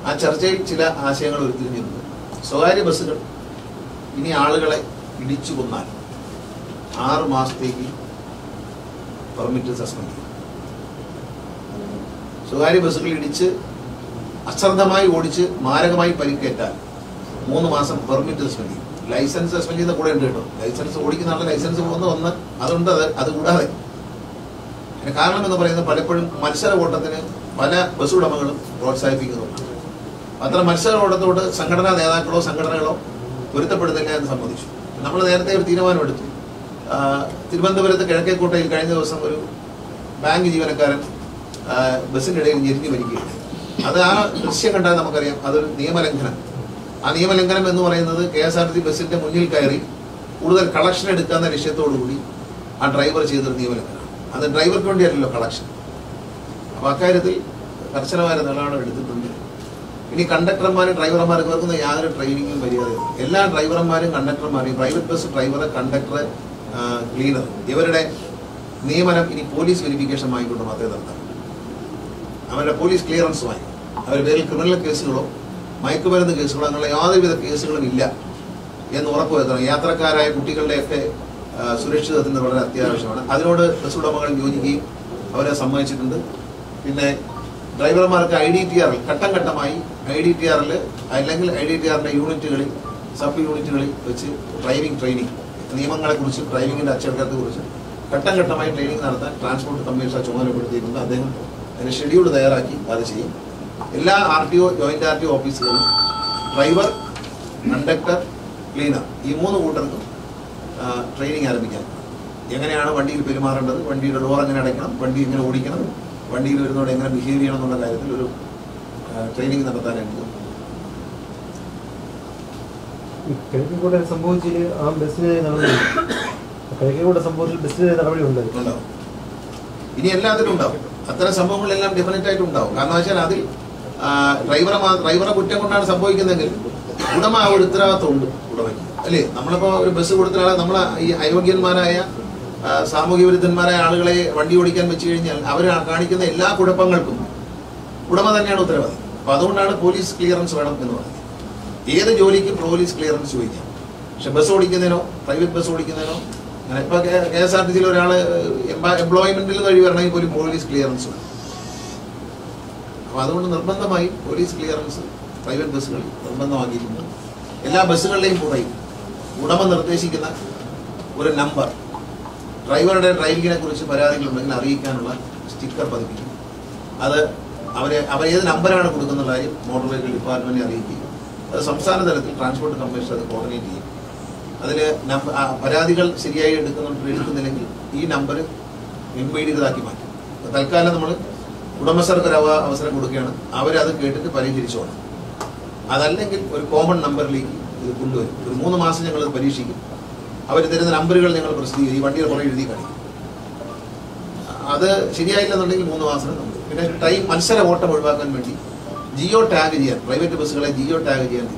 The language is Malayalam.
ആ ചർച്ചയിൽ ചില ആശയങ്ങൾ ഉരുത്തിരിഞ്ഞിട്ടുണ്ട്. സ്വകാര്യ ബസ്സുകൾ ഇനി ആളുകളെ ഇടിച്ചു കൊന്നാൽ 6 മാസത്തേക്ക് പെർമിറ്റ് സസ്പെൻഡ് ചെയ്യും. സ്വകാര്യ ബസ്സുകൾ ഇടിച്ച് അശ്രദ്ധമായി ഓടിച്ച് മാരകമായി പരിക്കേറ്റാൽ 3 മാസം പെർമിറ്റ് സസ്പെൻഡ് ചെയ്യും. ലൈസൻസ് സസ്പെൻഡ് ചെയ്യുന്ന കൂടെ ഉണ്ട് കേട്ടോ. ലൈസൻസ് ഓടിക്കുന്ന ആളുടെ ലൈസൻസ് പോകുന്ന ഒന്ന് അതുണ്ട്. അത് കൂടാതെ അതിന് കാരണം എന്ന് പറയുന്നത് പലപ്പോഴും മത്സര ഓട്ടത്തിന് പല ബസ് ഉടമകളും പ്രോത്സാഹിപ്പിക്കുന്നുണ്ട്. അത്ര മത്സര ഓട്ടത്തോട് സംഘടനാ നേതാക്കളോ സംഘടനകളോ പൊരുത്തപ്പെടുന്നില്ല എന്ന് സംബന്ധിച്ചു. നമ്മൾ നേരത്തെ ഒരു തീരുമാനമെടുത്തു. തിരുവനന്തപുരത്ത് കിഴക്കേക്കോട്ടയിൽ കഴിഞ്ഞ ദിവസം ഒരു ബാങ്ക് ജീവനക്കാരൻ ബസ്സിന്റെ ഇടയിൽ ഞെരിഞ്ഞു വരികയാണ്. അത് ആ ദൃശ്യം കണ്ടാൽ നമുക്കറിയാം അതൊരു നിയമലംഘനം. ആ നിയമലംഘനം എന്ന് പറയുന്നത് KSRTC ബസ്സിന്റെ മുന്നിൽ കയറി കൂടുതൽ കളക്ഷൻ എടുക്കാവുന്ന ലക്ഷ്യത്തോടുകൂടി ആ ഡ്രൈവർ ചെയ്തൊരു നിയമലംഘനം. അത് ഡ്രൈവർക്ക് വേണ്ടിയല്ലല്ലോ കളക്ഷൻ. അപ്പൊ അക്കാര്യത്തിൽ കർശനമായ നിലപാട് എടുത്തിട്ടുണ്ട്. ഇനി കണ്ടക്ടർമാരും ഡ്രൈവർമാർക്ക് ഇവർക്കുന്ന യാതൊരു ട്രെയിനിങ്ങും മര്യാദയും. എല്ലാ ഡ്രൈവർമാരും കണ്ടക്ടർമാരെയും private bus driver, conductor, cleaner ഇവരുടെ നിയമനം ഇനി പോലീസ് വെരിഫിക്കേഷൻ വാങ്ങിക്കൊണ്ട് മാത്രമേ നടത്താൻ. അവരുടെ പോലീസ് ക്ലിയറൻസ് വാങ്ങി അവരുടെ പേരിൽ ക്രിമിനൽ കേസുകളോ മയക്കുമരുന്ന് കേസുകളോ അങ്ങനെയുള്ള യാതൊരുവിധ കേസുകളും ഇല്ല എന്ന് ഉറപ്പുവരുത്തണം. യാത്രക്കാരായ കുട്ടികളുടെയൊക്കെ സുരക്ഷിതത്വത്തിന് വളരെ അത്യാവശ്യമാണ്. അതിനോട് ബസ് ഉടമകൾ യോജിക്കുകയും അവരെ സമ്മതിച്ചിട്ടുണ്ട്. പിന്നെ ഡ്രൈവർമാർക്ക് IDTR ഘട്ടം ഘട്ടമായി IDTRൽ അല്ലെങ്കിൽ IDTRന്റെ യൂണിറ്റുകളിൽ സബ് യൂണിറ്റുകളിൽ വെച്ച് ഡ്രൈവിംഗ് ട്രെയിനിങ് നിയമങ്ങളെക്കുറിച്ച് ഡ്രൈവിംഗിന്റെ അച്ചടക്കത്തെക്കുറിച്ച് ഘട്ടം ഘട്ടമായി ട്രെയിനിങ് നടത്താൻ ട്രാൻസ്പോർട്ട് കമ്മീഷണർ ചുമതലപ്പെടുത്തിയിട്ടുണ്ട്. അദ്ദേഹം അതിന് ഷെഡ്യൂൾ തയ്യാറാക്കി അത് ചെയ്യും. എല്ലാ RTO ജോയിന്റ് RTO ഓഫീസുകളിലും ഡ്രൈവർ, കണ്ടക്ടർ, ക്ലീനർ ഈ 3 കൂട്ടർക്കും ട്രെയിനിങ് ആരംഭിക്കാൻ. എങ്ങനെയാണ് വണ്ടിയിൽ പെരുമാറേണ്ടത്, വണ്ടിയുടെ ഡോർ എങ്ങനെ അടയ്ക്കണം, വണ്ടി എങ്ങനെ ഓടിക്കണം, വണ്ടിയിൽ വരുന്നതോടെ എങ്ങനെ ബിഹേവ് ചെയ്യണം എന്നുള്ള കാര്യത്തിൽ ഒരു ട്രെയിനിങ് നടത്താനായിട്ട്. കിഴക്കേക്കോട്ടെ സംഭവിച്ചില് ആ ബസ്സിന് നടപടി കിഴക്കേക്കോട്ടെ സംഭവത്തിൽ ബസ്സിന് നടപടി ഉണ്ടാവും. ഇനി എല്ലാത്തിലും ഉണ്ടാവും. അത്തരം സംഭവങ്ങളെല്ലാം ഡെഫിനറ്റ് ആയിട്ട് ഉണ്ടാവും. കാരണം വെച്ചാൽ അതിൽ ഡ്രൈവറെ കുറ്റം കൊണ്ടാണ് സംഭവിക്കുന്നതെങ്കിൽ ഉടമ ഒരു ഉത്തരവാദിത്വം ഉണ്ട് ഉടമയ്ക്ക്, അല്ലേ? നമ്മളിപ്പോ ഒരു ബസ് കൊടുത്തയാളെ നമ്മൾ ഈ അയോഗ്യന്മാരായ സാമൂഹ്യ വിരുദ്ധന്മാരായ ആളുകളെ വണ്ടി ഓടിക്കാൻ വെച്ച് കഴിഞ്ഞാൽ അവർ കാണിക്കുന്ന എല്ലാ കുഴപ്പങ്ങൾക്കും ഉടമ തന്നെയാണ് ഉത്തരവാദി. അപ്പൊ അതുകൊണ്ടാണ് പോലീസ് ക്ലിയറൻസ് വേണം എന്ന് പറയുന്നത്. ഏത് ജോലിക്കും പോലീസ് ക്ലിയറൻസ് ചോദിക്കാം. പക്ഷെ ബസ് ഓടിക്കുന്നതിനോ പ്രൈവറ്റ് ബസ് ഓടിക്കുന്നതിനോ അങ്ങനെ ഇപ്പൊ KSRTCയിൽ ഒരാള് എംപ്ലോയ്മെന്റിൽ വഴി വരണമെങ്കിൽ പോലും പോലീസ് ക്ലിയറൻസ് വേണം. അപ്പൊ അതുകൊണ്ട് നിർബന്ധമായി പോലീസ് ക്ലിയറൻസ് പ്രൈവറ്റ് ബസ്സുകളിൽ നിർബന്ധമാക്കിയിട്ടുണ്ട്. എല്ലാ ബസ്സുകളുടെയും പുറകിൽ ഉടമ നിർദ്ദേശിക്കുന്ന ഒരു നമ്പർ, ഡ്രൈവറുടെ ഡ്രൈവിങ്ങിനെ കുറിച്ച് പരാതികളുണ്ടെങ്കിൽ അറിയിക്കാനുള്ള സ്റ്റിക്കർ പതിപ്പിക്കും. അത് അവർ ഏത് നമ്പറാണ് കൊടുക്കുന്ന കാര്യം മോട്ടോർ വെഹിക്കിൾ ഡിപ്പാർട്ട്മെന്റിനെ അറിയിക്കുകയും അത് സംസ്ഥാന തലത്തിൽ ട്രാൻസ്പോർട്ട് കമ്മീഷണർ അത് കോർഡിനേറ്റ് ചെയ്യും. അതിൽ പരാതികൾ ശരിയായി എടുക്കുന്നില്ലെങ്കിൽ ഈ നമ്പർ ഇൻവൈഡ് മാറ്റും. തൽക്കാലം നമ്മൾ ഉടമസ്ഥർക്ക് ഒരു അവസരം കൊടുക്കുകയാണ്. അവരത് കേട്ടിട്ട് പരിഹരിച്ചോണം. അതല്ലെങ്കിൽ ഒരു കോമൺ നമ്പറിലേക്ക് ഇത് കൊണ്ടുവരും. ഒരു 3 മാസം ഞങ്ങൾ പരീക്ഷിക്കും. അവർ തരുന്ന നമ്പറുകൾ ഞങ്ങൾ പ്രസിദ്ധീകരിക്കും. ഈ വണ്ടിയുടെ കുറേ എഴുതി കാണിക്കും. അത് ശരിയായില്ലെന്നുണ്ടെങ്കിൽ 3 മാസം നമ്മൾ പിന്നെ മത്സര ഓട്ടം ഒഴിവാക്കാൻ വേണ്ടി ജിയോ ടാഗ് ചെയ്യാൻ പ്രൈവറ്റ് ബസ്സുകളെ ജിയോ ടാഗ് ചെയ്യാൻ